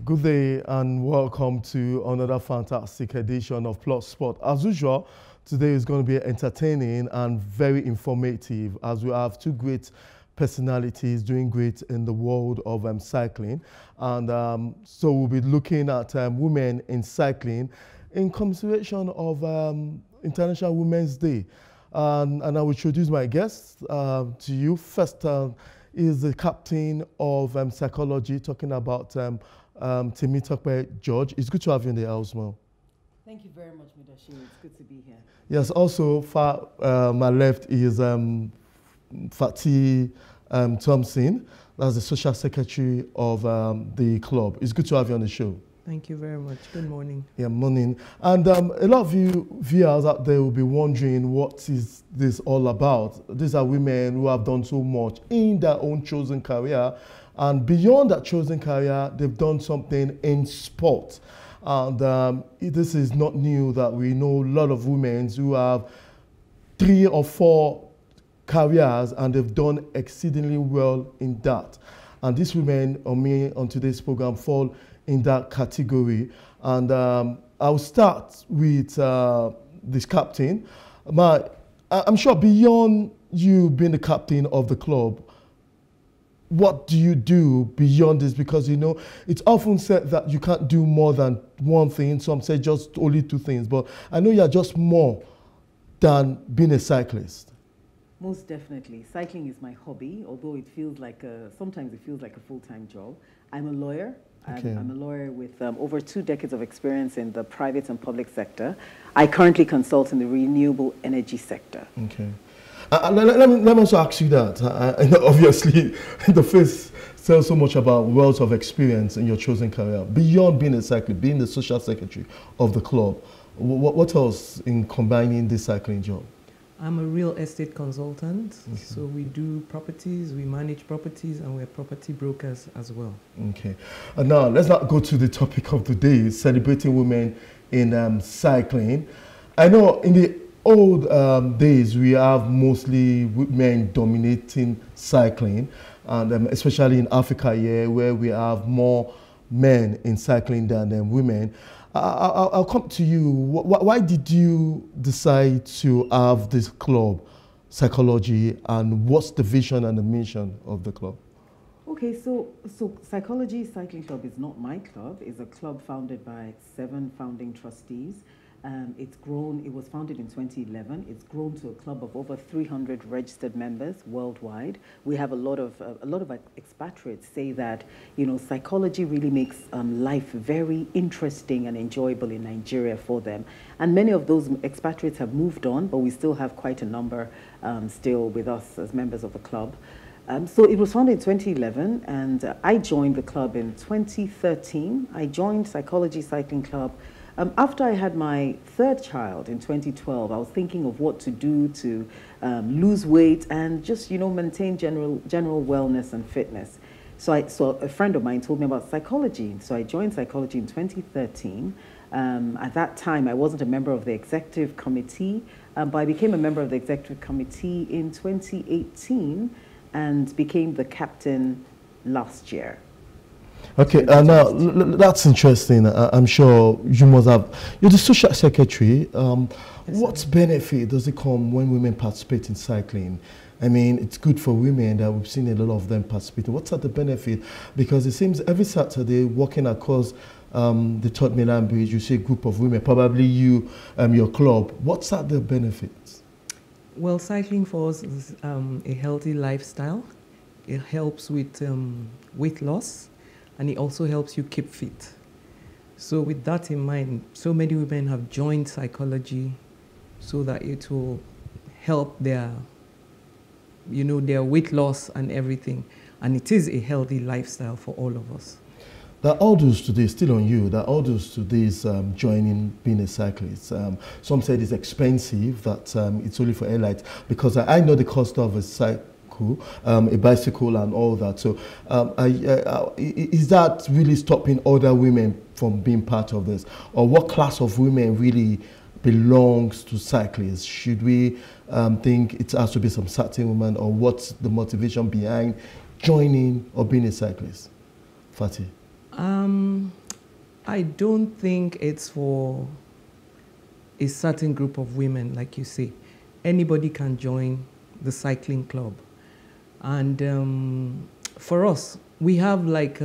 Good day and welcome to another fantastic edition of Plus Sport. As usual, today is going to be entertaining and very informative as we have two great personalities doing great in the world of cycling. And so we'll be looking at women in cycling in consideration of International Women's Day. And I will introduce my guests to you. First is the captain of psychology, talking about Temitope George. It's good to have you in the house, Mo. Thank you very much, Mudashi. It's good to be here. Yes, also far my left is Fatih Thompson. That's the social secretary of the club. It's good to have you on the show. Thank you very much. Good morning. Yeah, morning. And a lot of you viewers out there will be wondering what is this all about. These are women who have done so much in their own chosen career. And beyond that chosen career, they've done something in sport. And this is not new that we know a lot of women who have 3 or 4 careers and they've done exceedingly well in that. And these women on today's program fall in that category. And I'll start with this captain. I'm sure beyond you being the captain of the club, what do you do beyond this? Because, you know, it's often said that you can't do more than one thing. Some say just only 2 things. But I know you're just more than being a cyclist. Most definitely. Cycling is my hobby, although it feels like sometimes it feels like a full-time job. I'm a lawyer. Okay. I'm a lawyer with over 2 decades of experience in the private and public sector. I currently consult in the renewable energy sector. Okay. Let me also ask you that. Obviously, the face tells so much about wealth of experience in your chosen career. Beyond being a cyclist, being the social secretary of the club, what else in combining this cycling job? I'm a real estate consultant. Okay. So we do properties, we manage properties, and we're property brokers as well. Okay. And now let's not go to the topic of the day, celebrating women in cycling. I know in the old days, we have mostly men dominating cycling, and especially in Africa here, where we have more men in cycling than women. I'll come to you. Why did you decide to have this club, Psychology, and what's the vision and the mission of the club? Okay, so Psychology Cycling Club is not my club. It's a club founded by 7 founding trustees. It's grown. It was founded in 2011. It's grown to a club of over 300 registered members worldwide. We have a lot of expatriates say that, you know, psychology really makes life very interesting and enjoyable in Nigeria for them. And many of those expatriates have moved on, but we still have quite a number still with us as members of the club. So it was founded in 2011, and I joined the club in 2013. I joined Psychology Cycling Club. After I had my 3rd child in 2012, I was thinking of what to do to lose weight and just, you know, maintain general wellness and fitness. So a friend of mine told me about psychology. So I joined Psychology in 2013. At that time, I wasn't a member of the executive committee, but I became a member of the executive committee in 2018 and became the captain last year. Okay, now that's interesting. I'm sure you must have. You're the social secretary. What benefit does it come when women participate in cycling? I mean, it's good for women that we've seen a lot of them participating. What's the benefit? Because it seems every Saturday, walking across the Third Mainland Bridge, you see a group of women, probably you, your club. What's the benefits? Well, cycling for us is a healthy lifestyle. It helps with weight loss, and it also helps you keep fit. So with that in mind, so many women have joined Psychology so that it will help their, you know, their weight loss and everything. And it is a healthy lifestyle for all of us. The orders today, still on you, the orders today is joining being a cyclist. Some said it's expensive, that it's only for elites, because I know the cost of a a bicycle and all that. So is that really stopping other women from being part of this? Or what class of women really belongs to cyclists? Should we think it has to be some certain women, or what's the motivation behind joining or being a cyclist? Fatih? I don't think it's for a certain group of women, like you say. Anybody can join the cycling club. And for us, we have like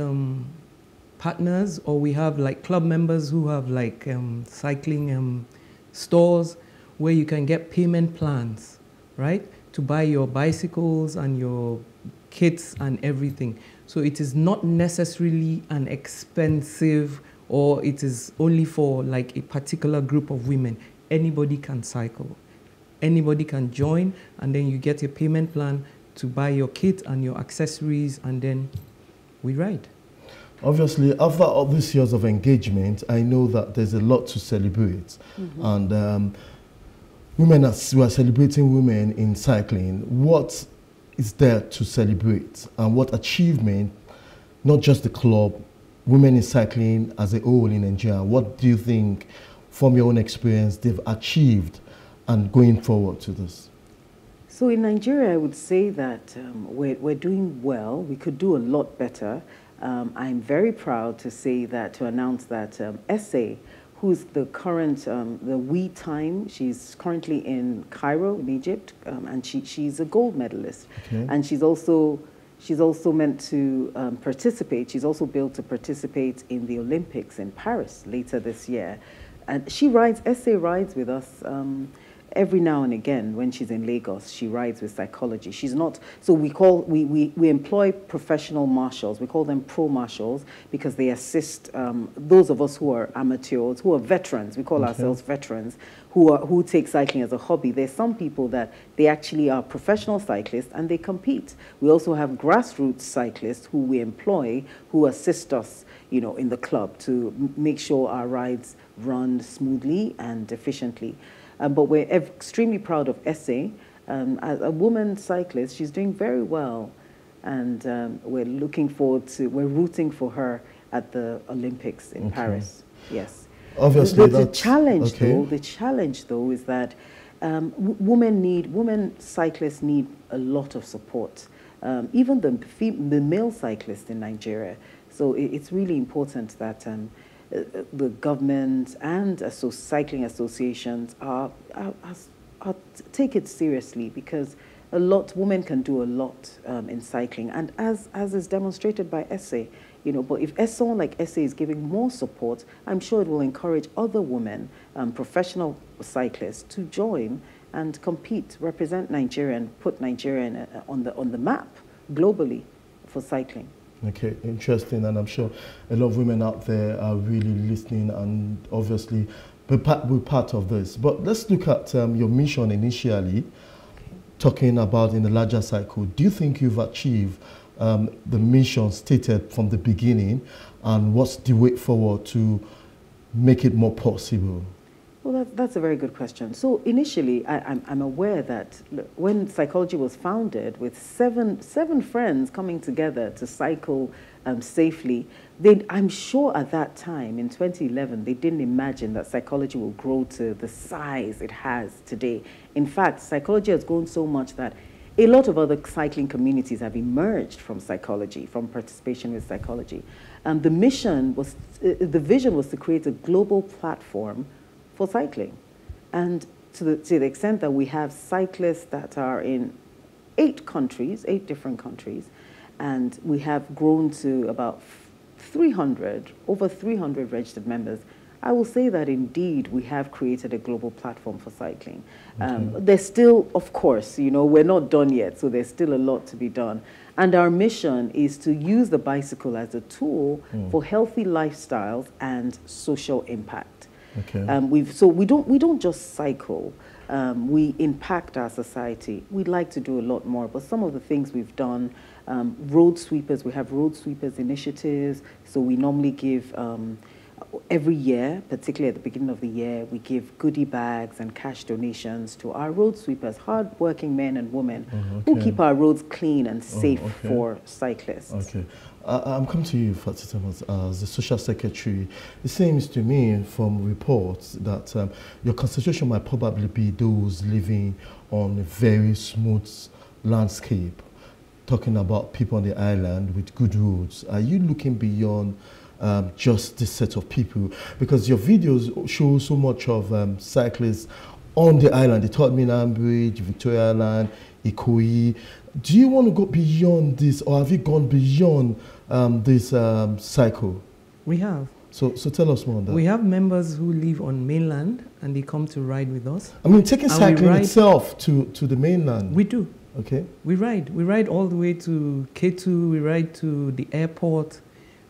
partners, or we have like club members who have like cycling stores where you can get payment plans, right? To buy your bicycles and your kits and everything. So it is not necessarily an expensive, or it is only for like a particular group of women. Anybody can cycle. Anybody can join, and then you get a payment plan to buy your kit and your accessories, and then we ride. Obviously, after all these years of engagement, I know that there's a lot to celebrate. And we are celebrating women in cycling. What is there to celebrate, and what achievement, not just the club, women in cycling as a whole in Nigeria, what do you think, from your own experience, they've achieved and going forward to this? So in Nigeria, I would say that we're doing well. We could do a lot better. I'm very proud to announce that SA, who's the current, the WE time, she's currently in Cairo, in Egypt, and she's a gold medalist. Okay. And she's also meant to participate. She's also billed to participate in the Olympics in Paris later this year. And SA rides with us every now and again. When she's in Lagos, she rides with psychology. She's not, so we employ professional marshals. We call them pro marshals because they assist those of us who are amateurs, who are veterans. We call ourselves veterans, who take cycling as a hobby. There's some people that they actually are professional cyclists and they compete. We also have grassroots cyclists who we employ, who assist us, in the club to make sure our rides run smoothly and efficiently. But we're extremely proud of SA. As a woman cyclist, she's doing very well. And we're rooting for her at the Olympics in Paris. Yes. Obviously, the challenge though is that women cyclists need a lot of support. Even the male cyclists in Nigeria. So it's really important that the government and cycling associations take it seriously, because women can do a lot in cycling, and as is demonstrated by SA, but if someone like SA is giving more support, I'm sure it will encourage other women, professional cyclists, to join and compete, represent Nigeria, and put Nigeria on the map globally for cycling. Okay, interesting, and I'm sure a lot of women out there are really listening and obviously we're part of this. But let's look at your mission initially, talking about in the larger cycle. Do you think you've achieved the mission stated from the beginning, and what's the way forward to make it more possible? Well, that's a very good question. So initially, I'm aware that when psychology was founded, with seven friends coming together to cycle safely, I'm sure at that time, in 2011, they didn't imagine that psychology will grow to the size it has today. In fact, psychology has grown so much that a lot of other cycling communities have emerged from psychology, from participation with psychology. The vision was to create a global platform for cycling. And to the extent that we have cyclists that are in 8 different countries, and we have grown to about over 300 registered members, I will say that indeed we have created a global platform for cycling. There's still, of course, we're not done yet, so there's still a lot to be done. And our mission is to use the bicycle as a tool for healthy lifestyles and social impact. Okay. So we don't just cycle. We impact our society. We'd like to do a lot more, but some of the things we've done, road sweepers, we have road sweepers initiatives. So we normally give, every year, particularly at the beginning of the year, we give goodie bags and cash donations to our road sweepers, hard-working men and women who keep our roads clean and safe for cyclists. Okay. I'm coming to you, Fatima, as the Social Secretary. It seems to me from reports that your constitution might probably be those living on a very smooth landscape, talking about people on the island with good roads. Are you looking beyond just this set of people? Because your videos show so much of cyclists on the island, the Third Mainland Bridge, Victoria Island, Ikoyi. Do you want to go beyond this, or have you gone beyond this cycle? We have. So tell us more on that. We have members who live on mainland and they come to ride with us. I mean, taking cycling itself to the mainland. We do. Okay. We ride all the way to K2, we ride to the airport,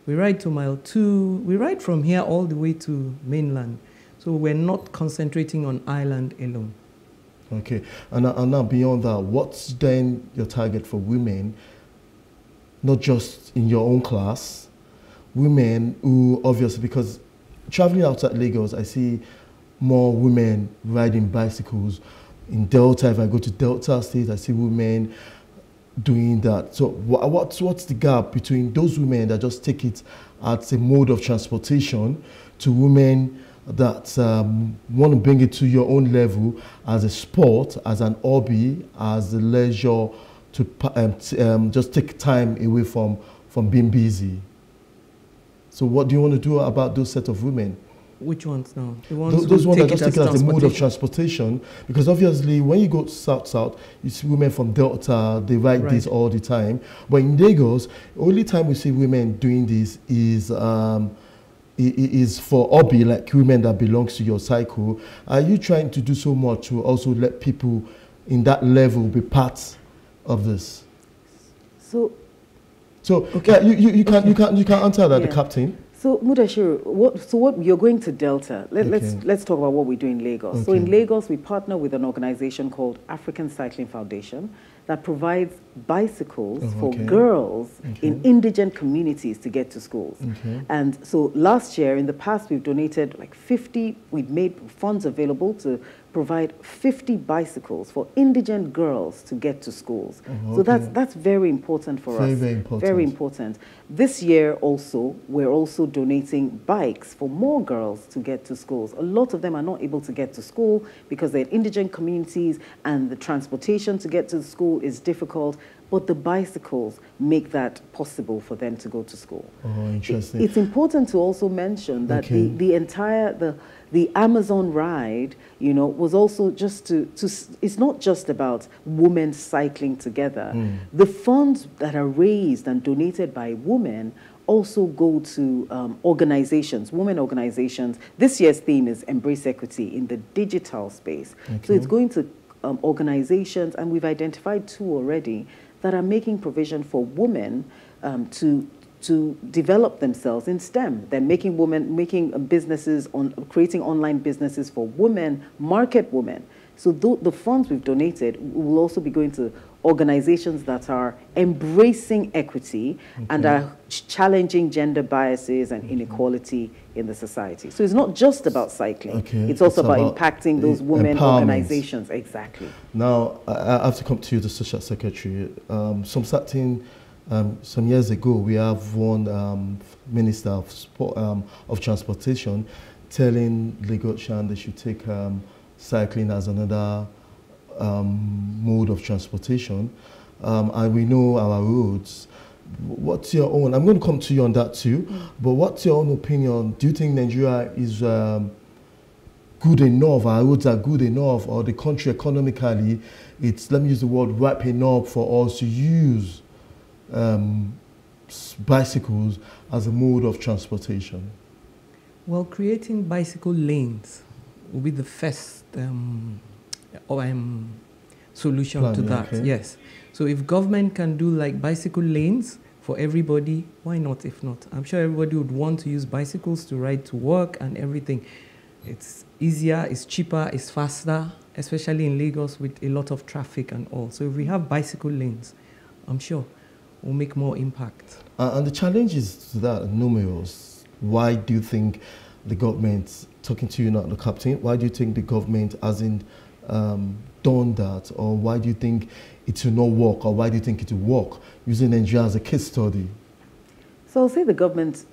we ride to Mile 2, we ride from here all the way to mainland. So we're not concentrating on island alone. Okay, and now beyond that, what's then your target for women, not just in your own class, women who obviously, because traveling outside Lagos, I see more women riding bicycles. In Delta, if I go to Delta State, I see women doing that. So what's the gap between those women that just take it as a mode of transportation to women that want to bring it to your own level as a sport, as an hobby, as a leisure to just take time away from being busy? So what do you want to do about those set of women? Which ones now? The ones those ones that just take it as a mode of transportation. Because obviously when you go south, you see women from Delta, they ride this all the time. But in Lagos, only time we see women doing this is for hobby, like women that belongs to your cycle. Are you trying to do so much to also let people in that level be part of this? So okay. Yeah, you can answer that, the captain. So Mudashiru, what you're going to Delta? Let's talk about what we do in Lagos. Okay. So in Lagos, we partner with an organization called African Cycling Foundation that provides bicycles for girls in indigent communities to get to schools. And so last year, in the past, we've donated like 50. We've made funds available to provide 50 bicycles for indigent girls to get to schools. So that's very important for us. Very important. Very important. This year also, we're also donating bikes for more girls to get to schools. A lot of them are not able to get to school because they're in indigent communities and the transportation to get to the school is difficult. But the bicycles make that possible for them to go to school. Oh, interesting. It's important to also mention that the Amazon ride, was also just it's not just about women cycling together. The funds that are raised and donated by women also go to organizations, women organizations. This year's theme is Embrace Equity in the digital space. So it's going to organizations, and we've identified 2 already, that are making provision for women to develop themselves in STEM. They're making businesses, creating online businesses for women, market women. So the funds we've donated will also be going to organizations that are embracing equity and are challenging gender biases and inequality in the society. So it's not just about cycling. It's also about impacting those women organizations. Exactly. Now, I have to come to you, the Social Secretary. Some years ago, we have one Minister of Sport, of Transportation telling Lagosians they should take cycling as another mode of transportation. And we know our roads. What's your own? I'm going to come to you on that too. But what's your own opinion? Do you think Nigeria is good enough? Our roads are good enough, or the country economically, it's, let me use the word, ripe enough for us to use bicycles as a mode of transportation? Well, creating bicycle lanes will be the first solution to that. Yes. So if government can do like bicycle lanes for everybody, why not? If not, I'm sure everybody would want to use bicycles to ride to work and everything. It's easier, it's cheaper, it's faster, especially in Lagos with a lot of traffic and all. So if we have bicycle lanes, I'm sure we'll make more impact. And the challenges to that are numerous. Why do you think the government, talking to you, not the captain, why do you think the government hasn't done that? Or why do you think it will not work? Or why do you think it will work, using Nigeria as a case study? So I'll say the government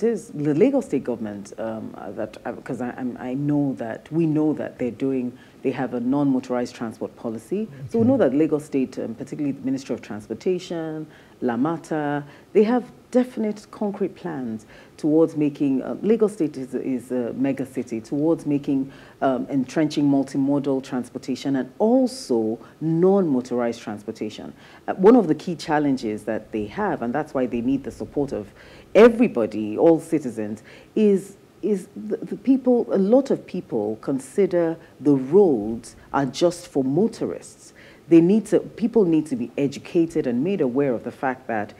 is, the Lagos state government, because I know that, we know that they have a non-motorized transport policy. So we know that Lagos state, particularly the Ministry of Transportation, La Mata. They have definite concrete plans towards making, Lagos State is a mega city, towards making, entrenching multimodal transportation and also non-motorized transportation. One of the key challenges that they have, and that's why they need the support of everybody, all citizens, is the people, a lot of people consider the roads are just for motorists. People need to be educated and made aware of the fact that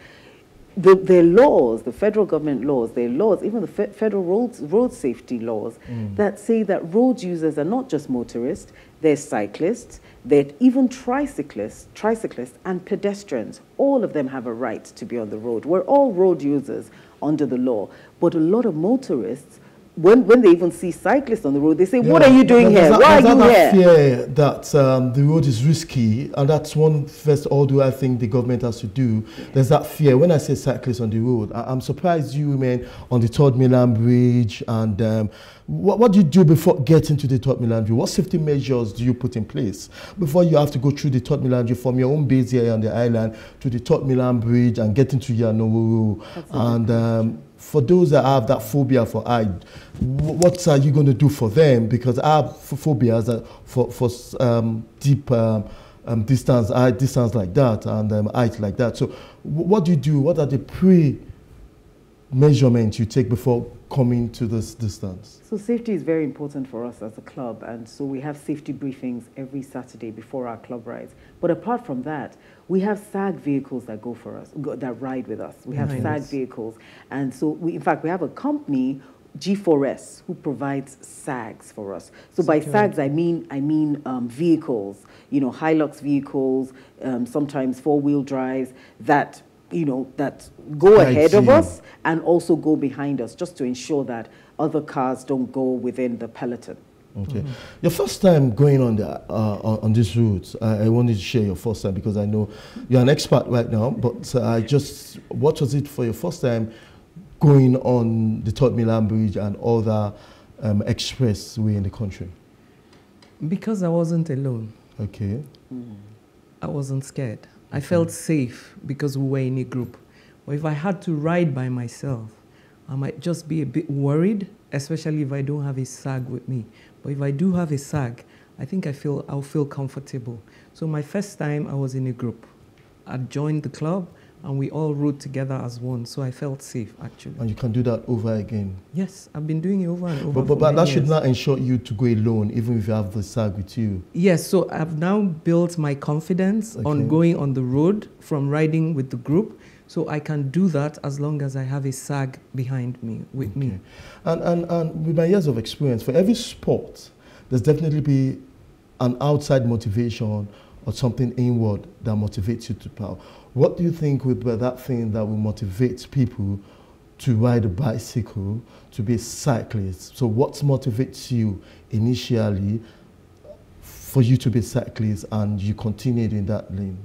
their laws, the federal government laws, their laws, even the federal road safety laws, that say that road users are not just motorists, they're cyclists, they're even tricyclists and pedestrians. All of them have a right to be on the road. We're all road users under the law, but a lot of motorists, when they even see cyclists on the road, they say, what are you doing here? Why are you here? Fear that the road is risky, and that's one first order I think the government has to do. There's that fear. When I say cyclists on the road, I'm surprised you women on the Third Milan Bridge, and what do you do before getting to the Third Milan Bridge? What safety measures do you put in place before you have to go through the Third Milan Bridge from your own base here on the island to the Third Milan Bridge and get into Yanowuru? And for those that have that phobia for height, what are you going to do for them? Because I have phobias for deep distance like that and height like that. So what do you do? What are the pre-measurements you take before coming to this distance? So safety is very important for us as a club, and so we have safety briefings every Saturday before our club rides. But apart from that, we have SAG vehicles that go for us, that ride with us. We have SAG vehicles, and so in fact, we have a company, G4S, who provides SAGs for us. So by SAGs, I mean vehicles, Hilux vehicles, sometimes four-wheel drives that that go ahead of us and also go behind us, just to ensure that other cars don't go within the peloton. Okay. Your first time going on these routes, I wanted to share your first time because I know you're an expert right now, but what was it for your first time going on the Third Milan Bridge and other expressway in the country? Because I wasn't alone. Okay. I wasn't scared. I felt safe because we were in a group. But if I had to ride by myself, I might just be a bit worried, especially if I don't have a SAG with me. But if I do have a SAG, I think I'll feel comfortable. So my first time, I was in a group. I joined the club, and we all rode together as one. So I felt safe, actually. And you can do that over again? Yes, I've been doing it over and over. But that should not ensure you to go alone, even if you have the SAG with you. Yes, so I've now built my confidence on going on the road from riding with the group. So I can do that as long as I have a SAG behind me, with me. And with my years of experience, for every sport, there's definitely be an outside motivation or something inward that motivates you to power. What do you think would be that thing that will motivate people to ride a bicycle, to be a cyclist? So what motivates you initially for you to be a cyclist and you continued in that lane?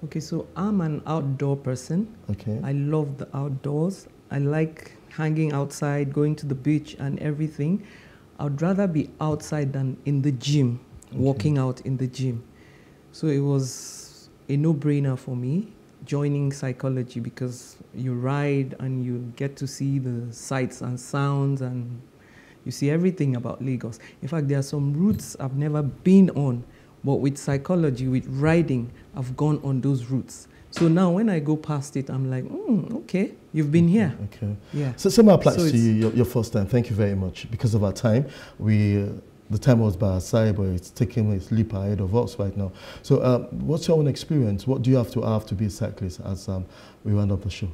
Okay, so I'm an outdoor person. Okay. I love the outdoors. I like hanging outside, going to the beach and everything. I'd rather be outside than in the gym, walking out in the gym. So it was a no-brainer for me joining psychology because you ride and you get to see the sights and sounds and you see everything about Lagos. In fact, there are some routes I've never been on, but with psychology, with riding, I've gone on those routes. So now when I go past it, I'm like, okay, you've been here. Okay. Yeah. So similar applies to you, your first time. Thank you very much. Because of our time, the time was by our side, but it's taking a leap ahead of us right now. So what's your own experience? What do you have to be a cyclist as we round up the show?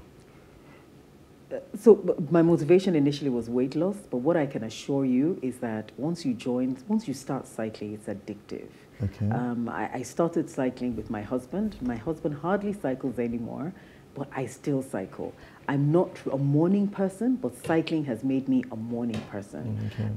So my motivation initially was weight loss, but what I can assure you is that once you start cycling, it's addictive. Okay. I started cycling with my husband. My husband hardly cycles anymore, but I still cycle. I'm not a morning person, but cycling has made me a morning person. Okay.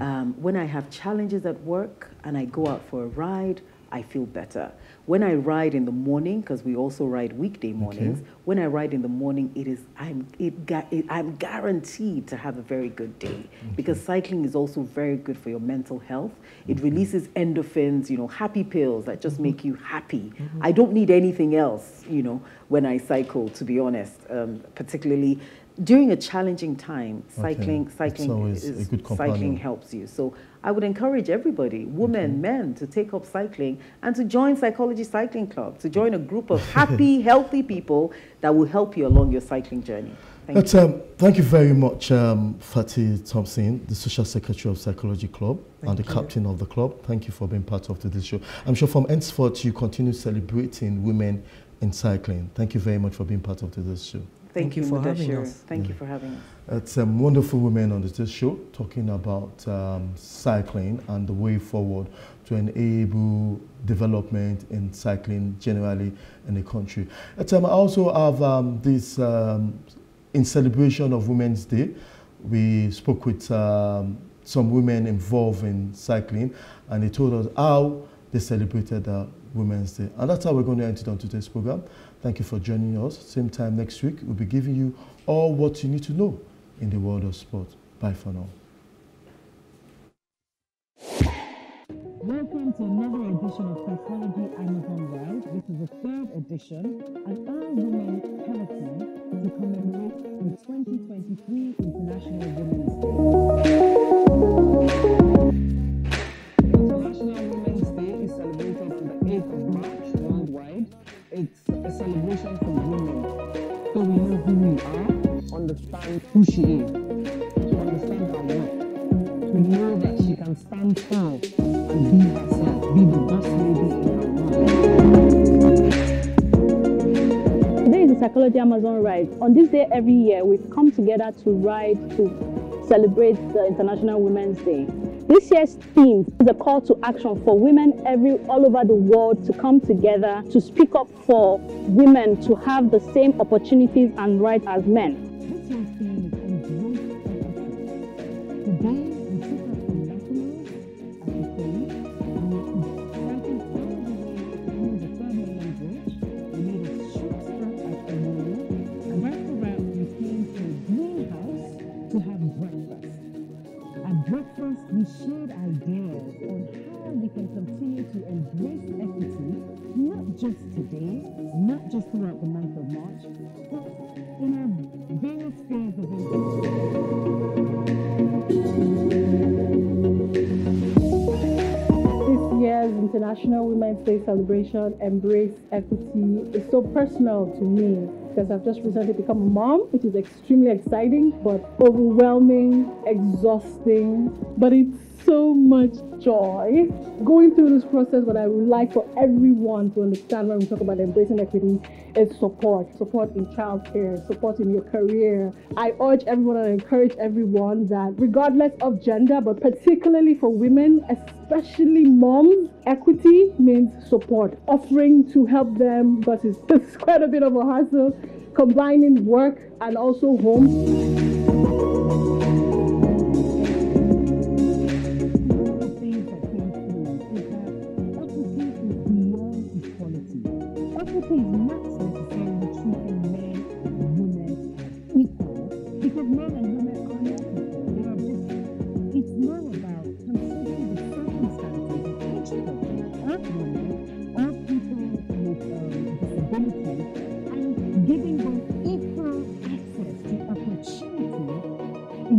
When I have challenges at work and I go out for a ride, I feel better. When I ride in the morning, because we also ride weekday mornings, when I ride in the morning, I'm guaranteed to have a very good day because cycling is also very good for your mental health. It releases endorphins, happy pills that just make you happy. I don't need anything else, when I cycle, to be honest, particularly during a challenging time. Cycling helps you. So I would encourage everybody, women, men, to take up cycling and to join Psychology Cycling Club, to join a group of happy, healthy people that will help you along your cycling journey. Thank you very much, Fatty Thompson, the Social Secretary of Psychology Club and the captain of the club. Thank you for being part of this show. I'm sure from henceforth you continue celebrating women in cycling. Thank you very much for being part of this show. Thank you for having us. Thank you for having us. It's wonderful women on this show talking about cycling and the way forward to enable development in cycling generally in the country. I also have this, in celebration of Women's Day, we spoke with some women involved in cycling, and they told us how they celebrated Women's Day. And that's how we're going to end it on today's program. Thank you for joining us. Same time next week, we'll be giving you all what you need to know in the world of sport. Bye for now. Welcome to another edition of Psychology Amazon Ride. This is the third edition, an all-women peloton to commemorate the 2023 International Women's Day. International Women's Day is celebrated on the 8th of March worldwide. It's a celebration for women, so we know who we are, understand who she is, to understand her worth, to know that she can stand tall and be herself, be the boss lady in her mind. Today is the Psychology Amazon Ride. On this day every year, we've come together to ride to celebrate the International Women's Day. This year's theme is a call to action for women all over the world to come together to speak up for women to have the same opportunities and rights as men. This year's theme is embrace equity. Today, we took up from nationals at the police, and starting all the way through the 3rd Mainland Bridge, we made a short stop at Omoro, and after that, we came to a greenhouse to have breakfast. At breakfast, we shared ideas on how we can continue to embrace equity, not just today, not just throughout the month of March, but in our various spheres of influence. This year's International Women's Day celebration, Embrace Equity, is so personal to me because I've just recently become a mom, which is extremely exciting, but overwhelming, exhausting, but it's so much joy. Going through this process, what I would like for everyone to understand when we talk about embracing equity is support in childcare, support in your career. I urge everyone and encourage everyone that regardless of gender, but particularly for women, especially moms, equity means support, offering to help them, because it's quite a bit of a hassle, combining work and also home. Equity is not necessarily treating men and women as equal, because men and women are not equal. They are different. It's more about considering the circumstances of each person, of women, of people with disabilities, and giving them equal access to opportunity in